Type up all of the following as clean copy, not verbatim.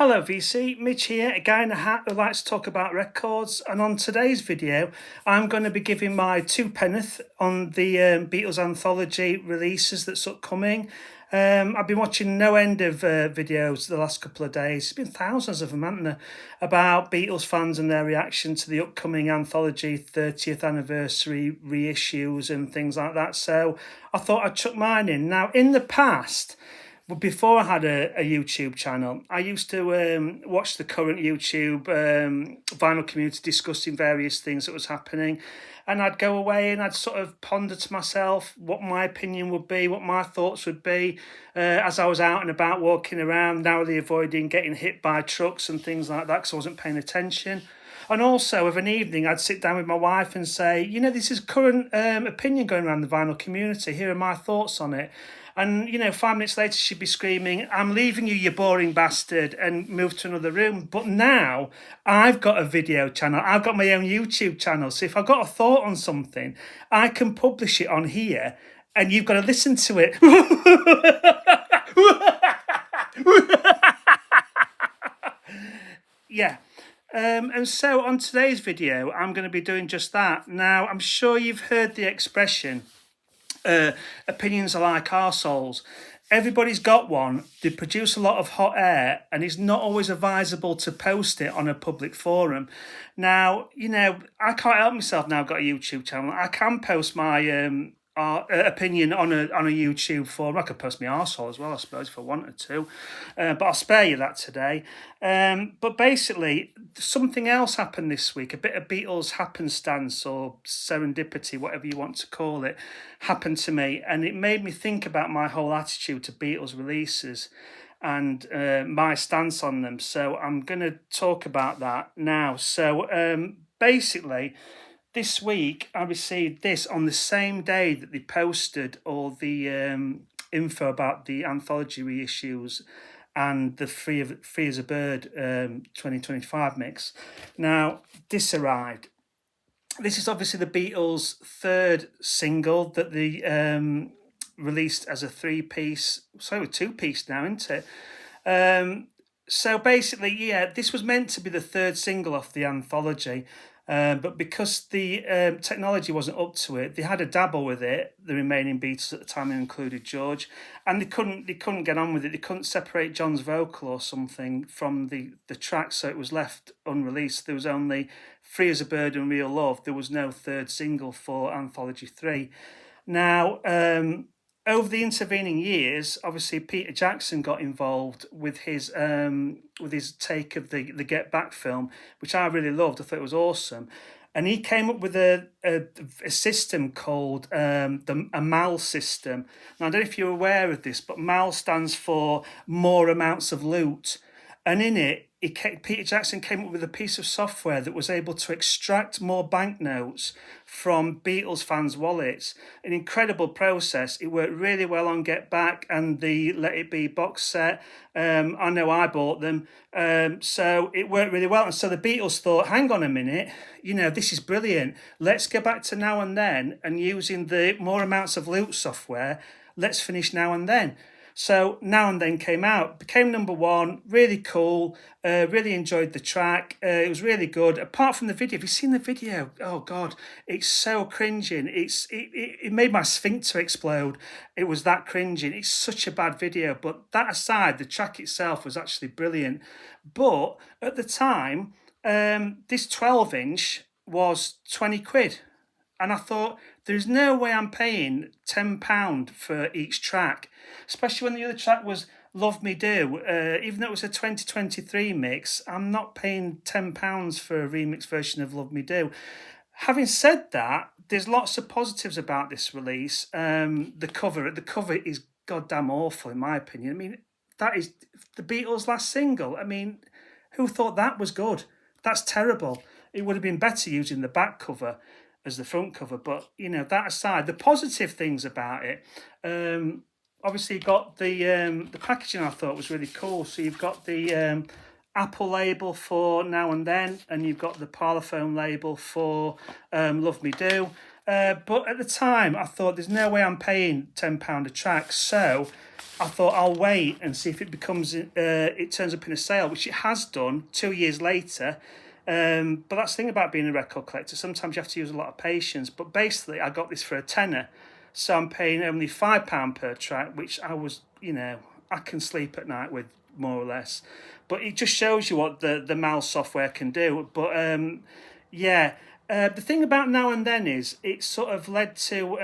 Hello VC, Mitch here, a guy in a hat who likes to talk about records, and on today's video I'm going to be giving my two penneth on the Beatles Anthology releases that's upcoming. I've been watching no end of videos the last couple of days. There's been thousands of them, haven't there, about Beatles fans and their reaction to the upcoming Anthology 30th anniversary reissues and things like that, so I thought I'd chuck mine in. Now, in the past, before I had a YouTube channel, I used to watch the current YouTube vinyl community discussing various things that was happening, and I'd go away and I'd sort of ponder to myself what my opinion would be, what my thoughts would be as I was out and about walking around, narrowly avoiding getting hit by trucks and things like that because I wasn't paying attention. And also, of an evening, I'd sit down with my wife and say, this is current opinion going around the vinyl community. Here are my thoughts on it. And, 5 minutes later, she'd be screaming, "I'm leaving you, you boring bastard," and move to another room. But now I've got a video channel. I've got my own YouTube channel. So if I've got a thought on something, I can publish it on here and you've got to listen to it. Yeah. And so on today's video, I'm going to be doing just that. Now, I'm sure you've heard the expression, opinions are like arseholes. Everybody's got one. They produce a lot of hot air, and it's not always advisable to post it on a public forum. Now, I can't help myself now. I've got a YouTube channel. I can post my opinion on a YouTube forum. I could post my arsehole as well, I suppose, if I wanted to. But I'll spare you that today. But basically, something else happened this week. A bit of Beatles happenstance or serendipity, whatever you want to call it, happened to me. And it made me think about my whole attitude to Beatles releases and my stance on them. So I'm going to talk about that now. So basically, this week, I received this on the same day that they posted all the info about the anthology reissues and the Free as a Bird 2025 mix. Now, this arrived. This is obviously the Beatles' third single that they released as a two-piece now, isn't it? So basically, this was meant to be the third single off the anthology. But because the technology wasn't up to it, they had a dabble with it. The remaining Beatles at the time included George, and they couldn't get on with it. They couldn't separate John's vocal or something from the track, so it was left unreleased. There was only Free as a Bird and Real Love. There was no third single for Anthology 3. Now, over the intervening years, obviously Peter Jackson got involved with his take of the Get Back film, which I really loved. I thought it was awesome, and he came up with a system called a MAL system. Now, I don't know if you're aware of this, but MAL stands for more amounts of loot, and in it, Peter Jackson came up with a piece of software that was able to extract more banknotes from Beatles fans' wallets. An incredible process. It worked really well on Get Back and the Let It Be box set. I know I bought them. So it worked really well. And so the Beatles thought, hang on a minute, this is brilliant. Let's go back to Now and Then, and using the more amounts of loot software, let's finish Now and Then. So Now and Then came out, became number one, really cool, really enjoyed the track. It was really good. Apart from the video, have you seen the video? Oh God, it's so cringing. It made my sphincter explode. It was that cringing. It's such a bad video. But that aside, the track itself was actually brilliant. But at the time, this 12-inch was 20 quid. And I thought, there's no way I'm paying £10 for each track, especially when the other track was Love Me Do. Even though it was a 2023 mix, I'm not paying £10 for a remix version of Love Me Do. Having said that, there's lots of positives about this release. The cover is goddamn awful, in my opinion. I mean, that is the Beatles' last single. I mean, who thought that was good? That's terrible. It would have been better using the back cover as the front cover, but that aside, the positive things about it, obviously you got the packaging. I thought was really cool. So you've got the Apple label for Now and Then, and you've got the Parlophone label for Love Me Do. But at the time, I thought there's no way I'm paying £10 a track. So I thought I'll wait and see if it becomes it turns up in a sale, which it has done 2 years later. But that's the thing about being a record collector. Sometimes you have to use a lot of patience. But basically, I got this for a tenner, so I'm paying only £5 per track, which I was, I can sleep at night with, more or less. But it just shows you what the MAL software can do. But yeah. The thing about Now and Then is it sort of led to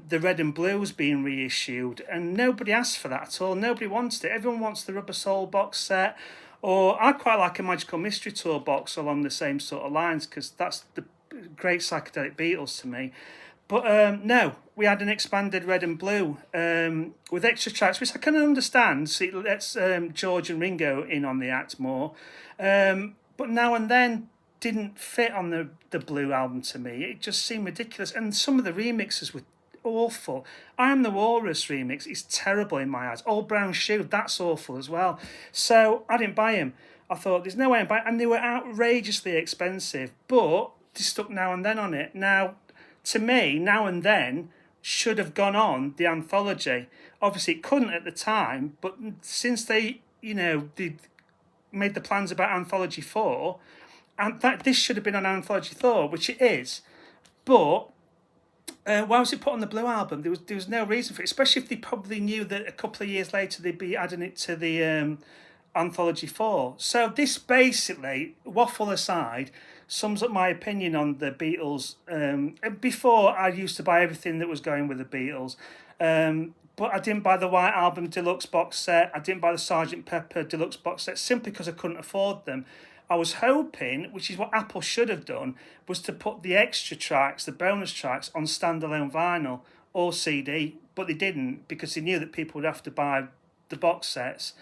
the Red and Blues being reissued, and nobody asked for that at all. Nobody wanted it. Everyone wants the Rubber Soul box set, or I quite like a Magical Mystery Tour box along the same sort of lines, because that's the great psychedelic Beatles to me. But no, we had an expanded Red and Blue with extra tracks, which I can understand. So it lets George and Ringo in on the act more. But Now and Then didn't fit on the Blue album to me. It just seemed ridiculous. And some of the remixes were awful. I Am the Walrus remix is terrible in my eyes. Old Brown Shoe, that's awful as well. So I didn't buy him. I thought, there's no way I'm buying. And they were outrageously expensive. But they stuck Now and Then on it. Now, to me, Now and Then should have gone on the anthology. Obviously, it couldn't at the time. But since they made the plans about Anthology 4... and that this should have been on Anthology 4, which it is. But why was it put on the Blue album? There was no reason for it, especially if they probably knew that a couple of years later they'd be adding it to the Anthology 4. So this basically, waffle aside, sums up my opinion on the Beatles. Before, I used to buy everything that was going with the Beatles. But I didn't buy the White Album Deluxe box set. I didn't buy the Sgt. Pepper Deluxe box set simply because I couldn't afford them. I was hoping, which is what Apple should have done, was to put the extra tracks, the bonus tracks, on standalone vinyl or CD, but they didn't because they knew that people would have to buy the box sets.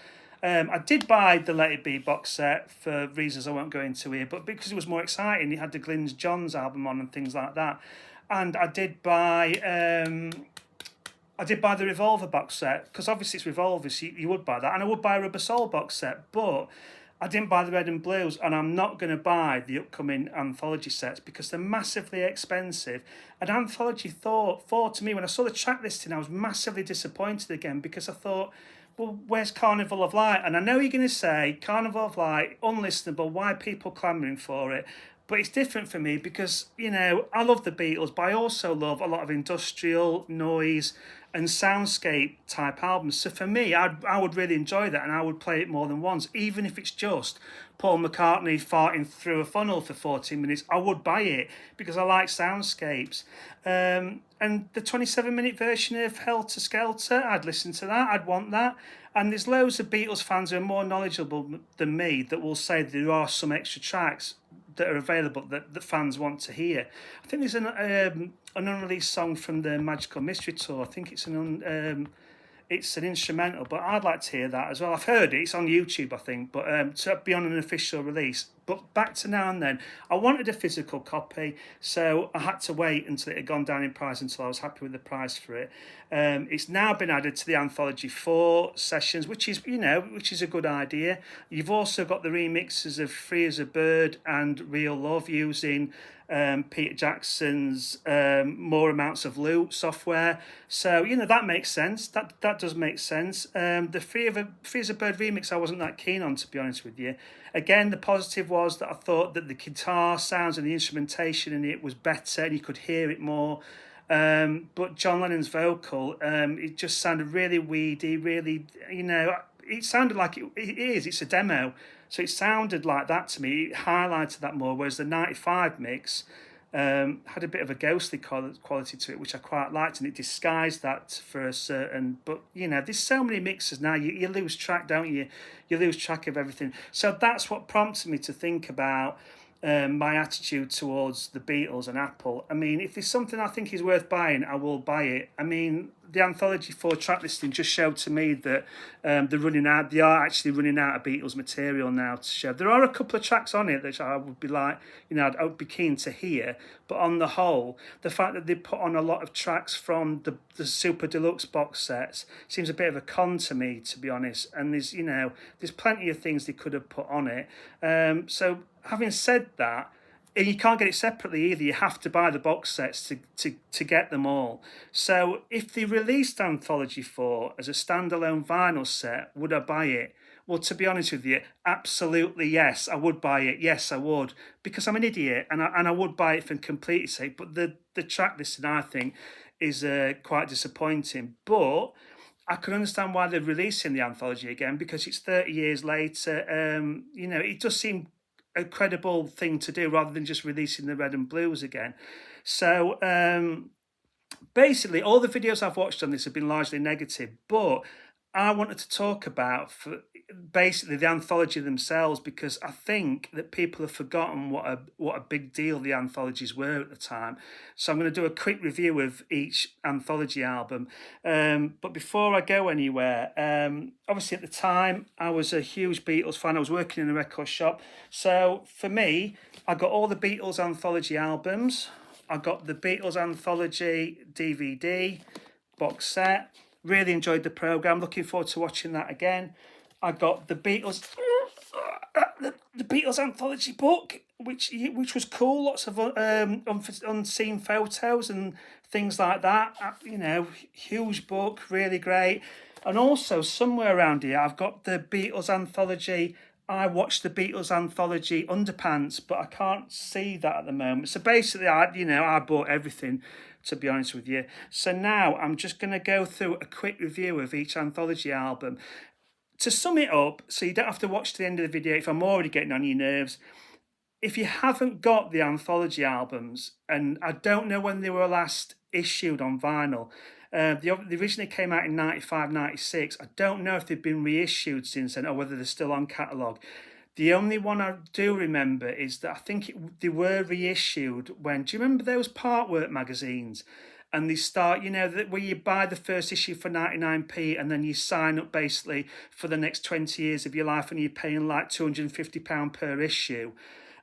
I did buy the Let It Be box set for reasons I won't go into here, but because it was more exciting, it had the Glyn's Johns album on and things like that. And I did buy the Revolver box set because obviously it's Revolver, so you would buy that, and I would buy a Rubber Soul box set, but I didn't buy the Red and Blues, and I'm not going to buy the upcoming anthology sets because they're massively expensive. And Anthology 4, to me, when I saw the track listing, I was massively disappointed again because I thought, well, where's Carnival of Light? And I know you're going to say, Carnival of Light, unlistenable, why are people clamouring for it? But it's different for me because, I love the Beatles, but I also love a lot of industrial noise and soundscape type albums. So for me, I would really enjoy that, and I would play it more than once, even if it's just Paul McCartney farting through a funnel for 14 minutes. I would buy it because I like soundscapes. And the 27-minute version of Helter Skelter, I'd listen to that. I'd want that. And there's loads of Beatles fans who are more knowledgeable than me that will say there are some extra tracks that are available that the fans want to hear. I think there's an unreleased song from the Magical Mystery Tour. I think it's an instrumental, but I'd like to hear that as well. I've heard it. It's on YouTube, I think, but to be on an official release. But back to Now and Then, I wanted a physical copy, so I had to wait until it had gone down in price until I was happy with the price for it. It's now been added to the Anthology 4 sessions, which is a good idea. You've also got the remixes of Free as a Bird and Real Love using Peter Jackson's More Amounts of Loot software. So, that makes sense. That does make sense. The Free as a Bird remix I wasn't that keen on, to be honest with you. Again, the positive was that I thought that the guitar sounds and the instrumentation in it was better and you could hear it more. But John Lennon's vocal, it just sounded really weedy, really, it sounded like it's a demo. So it sounded like that to me. It highlighted that more, whereas the 95 mix had a bit of a ghostly quality to it, which I quite liked, and it disguised that for a certain... But, there's so many mixes now, you lose track, don't you? You lose track of everything. So that's what prompted me to think about my attitude towards the Beatles and Apple. I mean, if there's something I think is worth buying, I will buy it. I mean, the Anthology 4 track listing just showed to me that they are actually running out of Beatles material now to show. There are a couple of tracks on it that I would be like, I would be keen to hear, but on the whole, the fact that they put on a lot of tracks from the Super Deluxe box sets seems a bit of a con to me, to be honest, and there's plenty of things they could have put on it. So having said that, and you can't get it separately either. You have to buy the box sets to get them all. So if they released Anthology 4 as a standalone vinyl set, would I buy it? Well, to be honest with you, absolutely yes, I would buy it. Yes, I would, because I'm an idiot, and I would buy it for complete's sake. But the track listing, I think, is quite disappointing. But I can understand why they're releasing the anthology again, because it's 30 years later. It does seem a credible thing to do rather than just releasing the red and blues again. So basically, all the videos I've watched on this have been largely negative, but I wanted to talk about basically the anthology themselves, because I think that people have forgotten what a big deal the anthologies were at the time. So I'm going to do a quick review of each anthology album. But before I go anywhere, obviously at the time I was a huge Beatles fan. I was working in a record shop. So for me, I got all the Beatles anthology albums. I got the Beatles Anthology DVD box set. Really enjoyed the programme. Looking forward to watching that again. I got the Beatles Anthology book, which was cool. Lots of unseen photos and things like that. Huge book, really great. And also somewhere around here, I've got the Beatles Anthology. I watched the Beatles Anthology Underpants, but I can't see that at the moment. So basically, I bought everything, to be honest with you. So now I'm just going to go through a quick review of each anthology album. To sum it up, so you don't have to watch to the end of the video if I'm already getting on your nerves, if you haven't got the anthology albums, and I don't know when they were last issued on vinyl, they originally came out in 95, 96. I don't know if they've been reissued since then or whether they're still on catalogue. The only one I do remember is that I think they were reissued when, do you remember those Partwork magazines? And they start, where you buy the first issue for 99p and then you sign up basically for the next 20 years of your life and you're paying like £250 per issue.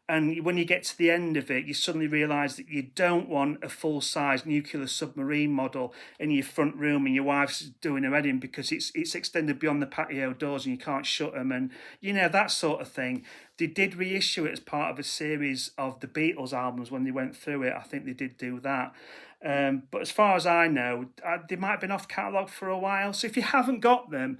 And when you get to the end of it, you suddenly realise that you don't want a full-size nuclear submarine model in your front room and your wife's doing a wedding because it's extended beyond the patio doors and you can't shut them, and that sort of thing. They did reissue it as part of a series of the Beatles albums when they went through it. I think they did do that. But as far as I know, they might have been off catalogue for a while. So if you haven't got them,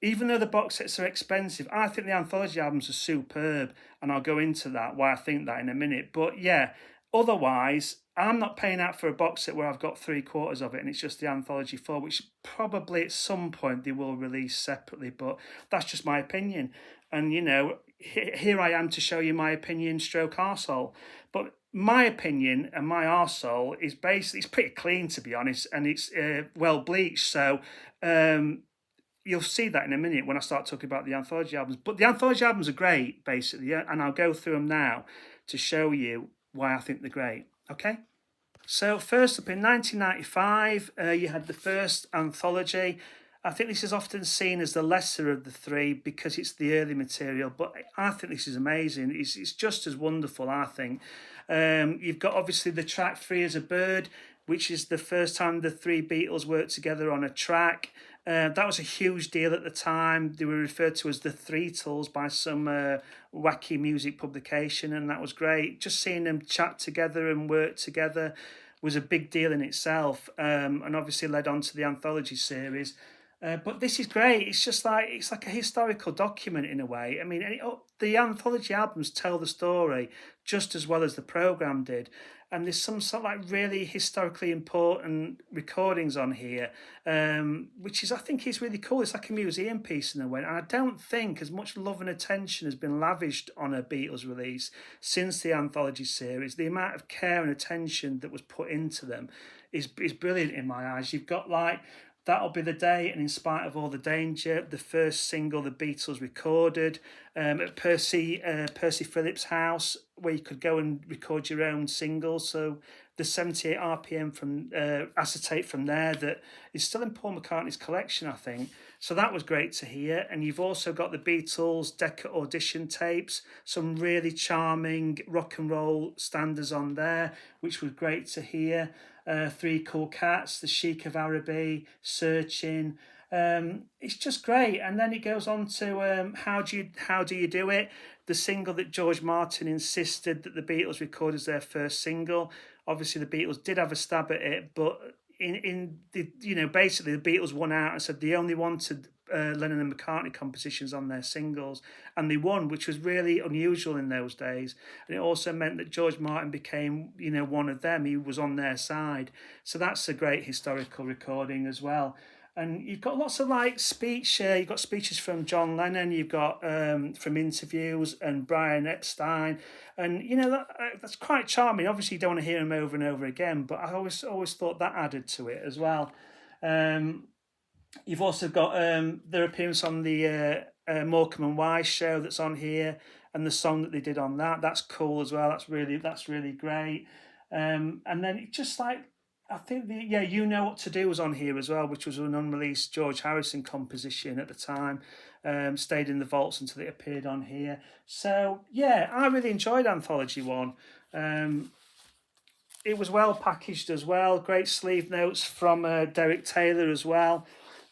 even though the box sets are expensive, I think the anthology albums are superb, and I'll go into that, why I think that in a minute. But yeah, otherwise, I'm not paying out for a box set where I've got 3/4 of it and it's just the Anthology 4, which probably at some point they will release separately, but that's just my opinion. And, here I am to show you my opinion stroke arsehole. But my opinion and my arsehole is basically, it's pretty clean, to be honest, and it's well bleached. So, you'll see that in a minute when I start talking about the anthology albums. But the anthology albums are great, basically, yeah? And I'll go through them now to show you why I think they're great, okay? So first up, in 1995, you had the first anthology. I think this is often seen as the lesser of the three because it's the early material, but I think this is amazing. It's just as wonderful, I think. You've got, obviously, the track Free as a Bird, which is the first time the three Beatles worked together on a track. That was a huge deal at the time. They were referred to as the Three Tools by some wacky music publication, and that was great. Just seeing them chat together and work together was a big deal in itself, and obviously led on to the anthology series. But this is great. It's like a historical document in a way. I mean, the anthology albums tell the story just as well as the program did. And there's some sort of like really historically important recordings on here, which is, I think, is really cool. It's like a museum piece in a way. And I don't think as much love and attention has been lavished on a Beatles release since the anthology series. The amount of care and attention that was put into them is brilliant in my eyes. You've got like That'll Be the Day and In Spite of All the Danger, the first single the Beatles recorded at Percy Phillips' house, where you could go and record your own singles. So the 78 RPM from acetate from there that is still in Paul McCartney's collection, I think. So that was great to hear. And you've also got the Beatles Decca audition tapes, some really charming rock and roll standards on there, which was great to hear. Three Cool Cats, The Sheik of Araby, Searching. It's just great. And then it goes on to how do you do it? The single that George Martin insisted that the Beatles record as their first single. Obviously, the Beatles did have a stab at it, but in the basically the Beatles won out and said they only wanted Lennon and McCartney compositions on their singles, and they won, which was really unusual in those days. And it also meant that George Martin became one of them. He was on their side, so that's a great historical recording as well. And you've got lots of you've got speeches from John Lennon, you've got from interviews and Brian Epstein, and that's quite charming. Obviously, you don't want to hear him over and over again, but I always thought that added to it as well. You've also got their appearance on the Morecambe and Wise show that's on here, and the song that they did on that. That's cool as well. That's really great. And then it just I think You Know What to Do was on here as well, which was an unreleased George Harrison composition at the time. Stayed in the vaults until it appeared on here. So yeah, I really enjoyed Anthology 1. It was well packaged as well. Great sleeve notes from Derek Taylor as well,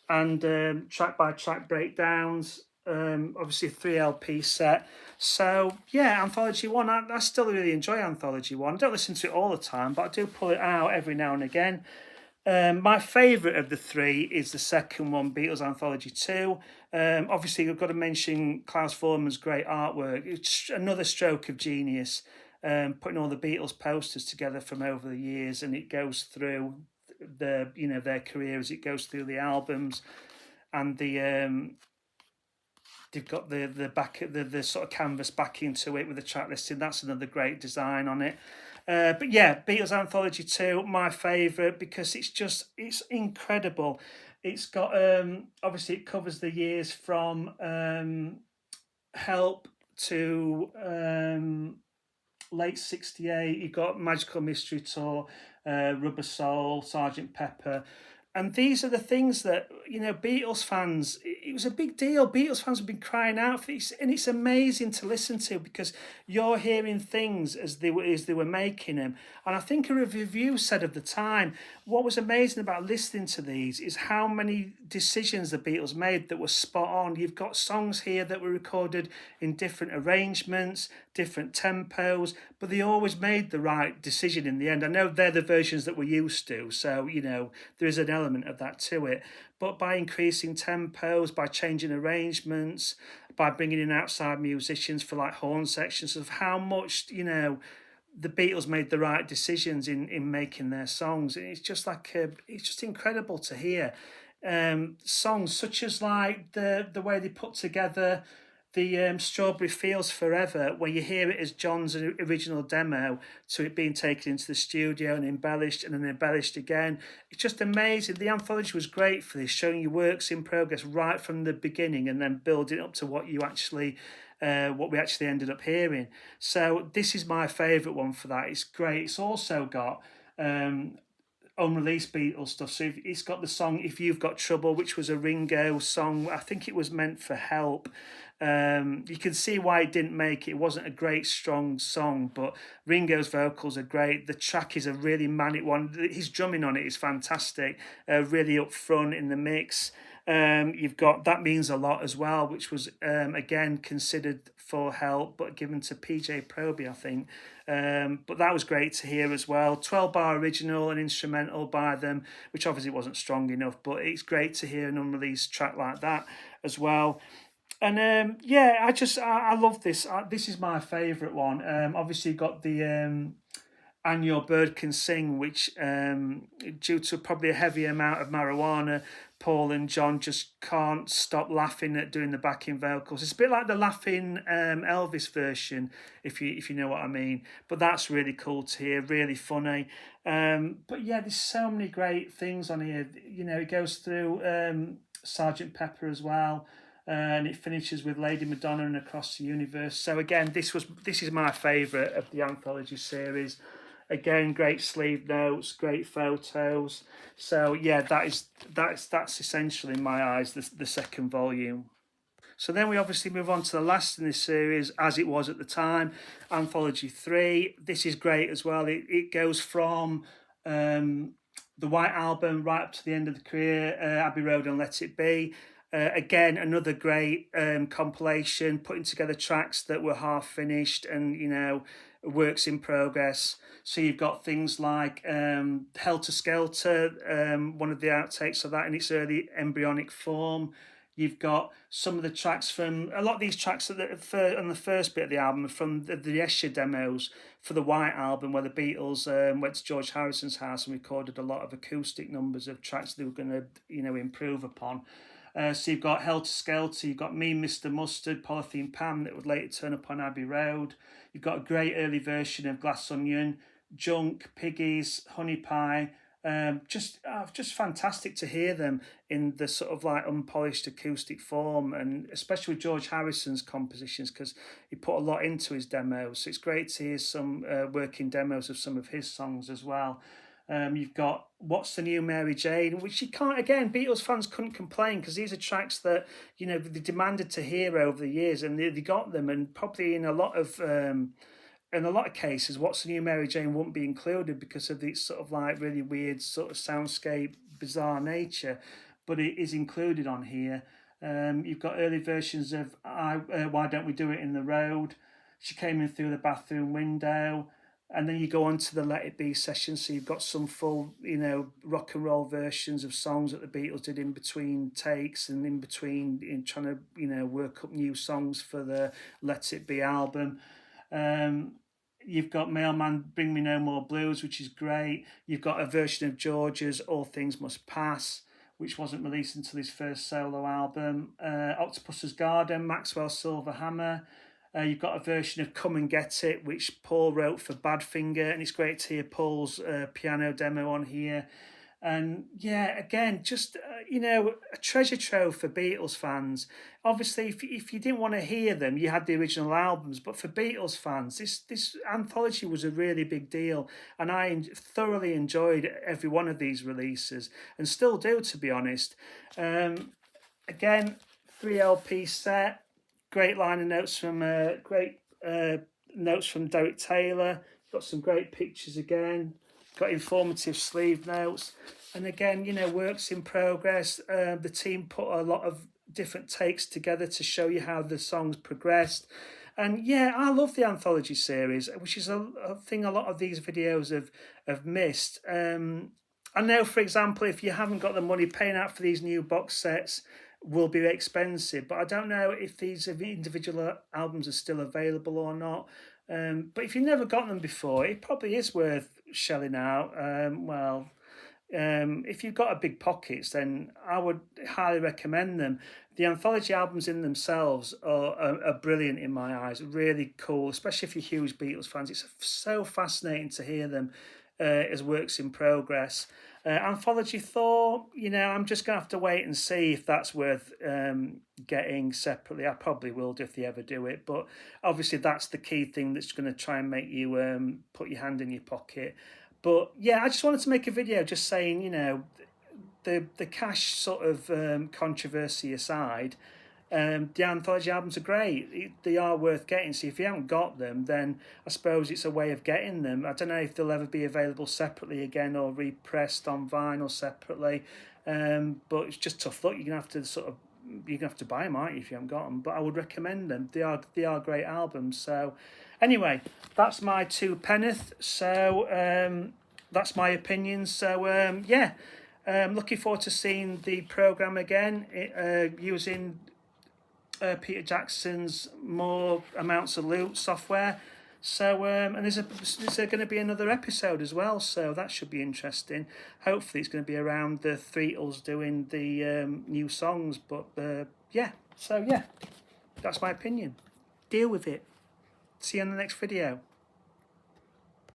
and track by track breakdowns. Obviously a 3 LP set. So yeah, Anthology 1, I still really enjoy Anthology 1. I don't listen to it all the time, but I do pull it out every now and again. My favourite of the 3 is the second one, Beatles Anthology 2. Obviously, I've got to mention Klaus Voormann's great artwork. It's another stroke of genius, putting all the Beatles posters together from over the years, and it goes through their career as it goes through the albums, and they've got the back the sort of canvas backing to it with the track listing. That's another great design on it. But yeah, Beatles Anthology 2, my favourite, because it's incredible. It's got obviously it covers the years from Help to late '68. You've got Magical Mystery Tour, Rubber Soul, Sergeant Pepper. And these are the things that, Beatles fans, it was a big deal. Beatles fans have been crying out for this, and it's amazing to listen to because you're hearing things as they were making them. And I think a review said of the time, what was amazing about listening to these is how many decisions the Beatles made that were spot on. You've got songs here that were recorded in different arrangements, different tempos, but they always made the right decision in the end. I know they're the versions that we're used to, so, there is an element of that to it. But by increasing tempos, by changing arrangements, by bringing in outside musicians for horn sections, of how much, the Beatles made the right decisions in making their songs. It's just it's just incredible to hear. Songs such as the way they put together the Strawberry Fields Forever, where you hear it as John's original demo to it being taken into the studio and embellished and then embellished again. It's just amazing. The anthology was great for this, showing you works in progress right from the beginning and then building up to what we actually ended up hearing. So this is my favourite one for that. It's great. It's also got unreleased Beatles stuff. So it's got the song If You've Got Trouble, which was a Ringo song. I think it was meant for Help. You can see why it didn't make it. It wasn't a great, strong song, but Ringo's vocals are great. The track is a really manic one. His drumming on it is fantastic, really up front in the mix. You've got That Means a Lot as well, which was, again, considered for Help, but given to PJ Proby, I think. But that was great to hear as well. 12-bar original and instrumental by them, which obviously wasn't strong enough, but it's great to hear an unreleased track like that as well. And I love this. This is my favourite one. Obviously, you've got the And Your Bird Can Sing, which, due to probably a heavy amount of marijuana, Paul and John just can't stop laughing at doing the backing vocals. It's a bit like the laughing Elvis version, if you know what I mean. But that's really cool to hear, really funny. But yeah, there's so many great things on here. It goes through Sergeant Pepper as well. And it finishes with Lady Madonna and Across the Universe. So again, this is my favourite of the anthology series. Again, great sleeve notes, great photos. So yeah, that's essentially in my eyes the second volume. So then we obviously move on to the last in this series, as it was at the time, Anthology 3. This is great as well. It goes from the White Album right up to the end of the career, Abbey Road and Let It Be. Again, another great compilation, putting together tracks that were half finished and, you know, works in progress. So you've got things like Helter Skelter, one of the outtakes of that in its early embryonic form. You've got some of the tracks from, a lot of these tracks on the first bit of the album are from the Escher demos for the White Album, where the Beatles went to George Harrison's house and recorded a lot of acoustic numbers of tracks they were going to, you know, improve upon. So you've got Helter Skelter, you've got Me, Mr. Mustard, Polythene Pam that would later turn up on Abbey Road. You've got a great early version of Glass Onion, Junk, Piggies, Honey Pie. Just fantastic to hear them in the sort of like unpolished acoustic form, and especially with George Harrison's compositions, because he put a lot into his demos. So it's great to hear some working demos of some of his songs as well. You've got What's the New Mary Jane, which you can't, again, Beatles fans couldn't complain, because these are tracks that, you know, they demanded to hear over the years, and they got them, and probably in a lot of cases, What's the New Mary Jane wouldn't be included because of its sort of like really weird sort of soundscape, bizarre nature, but it is included on here. You've got early versions of Why Don't We Do It in the Road, She Came In Through the Bathroom Window, and then you go on to the Let It Be session, so you've got some full, you know, rock and roll versions of songs that the Beatles did in between takes and in between in trying to, you know, work up new songs for the Let It Be album. You've got Mailman Bring Me No More Blues, which is great. You've got a version of George's All Things Must Pass, which wasn't released until his first solo album. Octopus's Garden, Maxwell's Silver Hammer. You've got a version of Come and Get It, which Paul wrote for Badfinger, and it's great to hear Paul's piano demo on here. And yeah, again, just, you know, a treasure trove for Beatles fans. Obviously, if you didn't want to hear them, you had the original albums. But for Beatles fans, this anthology was a really big deal. And I thoroughly enjoyed every one of these releases, and still do, to be honest. Again, 3 LP set. Great liner notes from notes from Derek Taylor. Got some great pictures again. Got informative sleeve notes, and again, you know, works in progress. The team put a lot of different takes together to show you how the songs progressed. And yeah, I love the anthology series, which is a thing a lot of these videos have missed. I know, for example, if you haven't got the money, paying out for these new box sets will be expensive, but I don't know if these individual albums are still available or not. But if you've never got them before, it probably is worth shelling out. If you've got a big pockets, then I would highly recommend them. The anthology albums in themselves are brilliant in my eyes, really cool, especially if you're huge Beatles fans. It's so fascinating to hear them as works in progress. Anthology Thor, you know, I'm just going to have to wait and see if that's worth getting separately. I probably will do if they ever do it. But obviously that's the key thing that's going to try and make you put your hand in your pocket. But yeah, I just wanted to make a video just saying, you know, the cash sort of controversy aside, the anthology albums are great. They are worth getting. So if you haven't got them, then I suppose it's a way of getting them. I don't know if they'll ever be available separately again or repressed on vinyl separately. But it's just tough luck. You're gonna have to buy them, aren't you, if you haven't got them? But I would recommend them. They are great albums. So anyway, that's my two penneth. So that's my opinion. So yeah. Looking forward to seeing the programme again, using Peter Jackson's More Amounts of Loot software. So, and there's going to be another episode as well, so that should be interesting. Hopefully it's going to be around the Threetles doing the new songs, but yeah, so yeah, that's my opinion. Deal with it. See you in the next video.